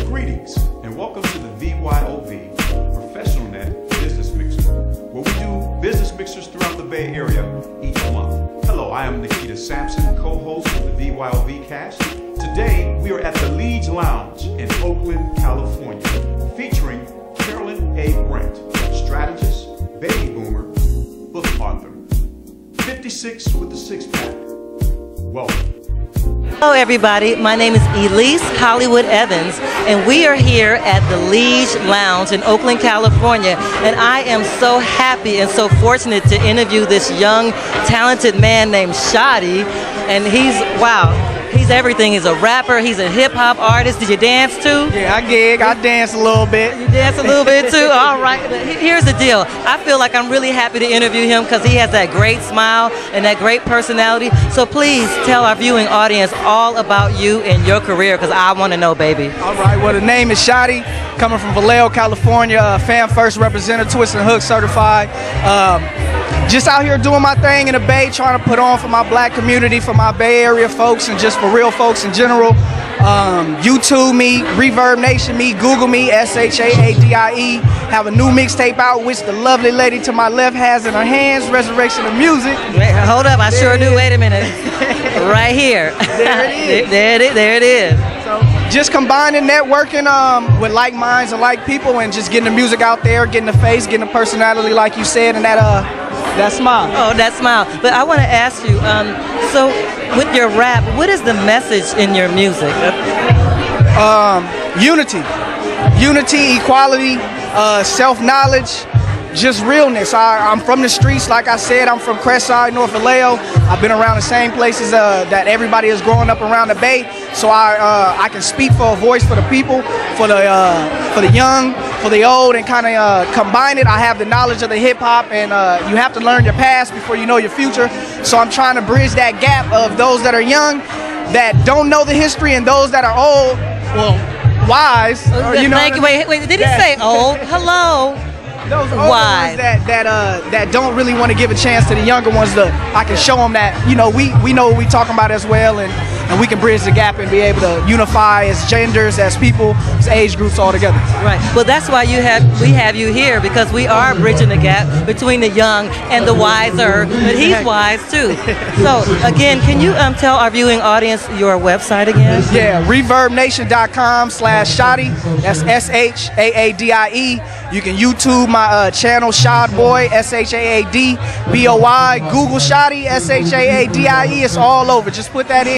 Greetings and welcome to the VYOV Professional Net Business Mixer, where we do business mixers throughout the Bay Area each month. Hello, I am Nikita Sampson, co-host of the VYOV cast. Today we are at the Liege Lounge in Oakland, California, featuring Carolyn A. Brent, strategist, baby boomer, book author, 56 with the six-pack. Welcome. Hello everybody, my name is Elise Hollywood Evans and we are here at the Liege Lounge in Oakland, California, and I am so happy and so fortunate to interview this young talented man named Shotty, and he's everything. He's a rapper, he's a hip-hop artist. Did you dance too? Yeah, I dance a little bit. You dance a little bit too? All right. Here's the deal. I feel like I'm really happy to interview him because he has that great smile and that great personality. So please tell our viewing audience all about you and your career, because I want to know, baby. All right, well, the name is Shotty, coming from Vallejo, California, Fan First representative, Twist and Hook certified. Just out here doing my thing in the Bay, trying to put on for my black community, for my Bay Area folks, and just for real folks in general. YouTube me, Reverb Nation me, Google me, SHAADIE. Have a new mixtape out, which the lovely lady to my left has in her hands, Resurrection of Music. Wait, hold up, I sure do. Wait a minute. Right here. There it is. There it is. So just combining networking with like minds and like people, and just getting the music out there, getting the face, getting the personality, like you said, and that smile. Oh, that smile. But I want to ask you, so with your rap, what is the message in your music? Unity, equality, self-knowledge, just realness. I'm from the streets, like I said. I'm from Crestside, North Vallejo. I've been around the same places that everybody is growing up around the Bay, so I can speak for a voice for the people, for the young, for the old, and kind of combine it. I have the knowledge of the hip-hop, and you have to learn your past before you know your future. So I'm trying to bridge that gap of those that are young, that don't know the history, and those that are old, well, wise. You know, thank you. Wait, did he say old? Hello. Those older ones that don't really want to give a chance to the younger ones, I can show them that, you know, we know what we're talking about as well, and we can bridge the gap and be able to unify as genders, as people, as age groups all together. Right. Well, that's why we have you here, because we are bridging the gap between the young and the wiser, but he's wise too. So again, can you tell our viewing audience your website again? Yeah, ReverbNation.com/Shotty. That's SHAADIE. You can YouTube my channel, Shad Boy, SHAADBOY. Google Shotty, SHAADIE. It's all over. Just put that in.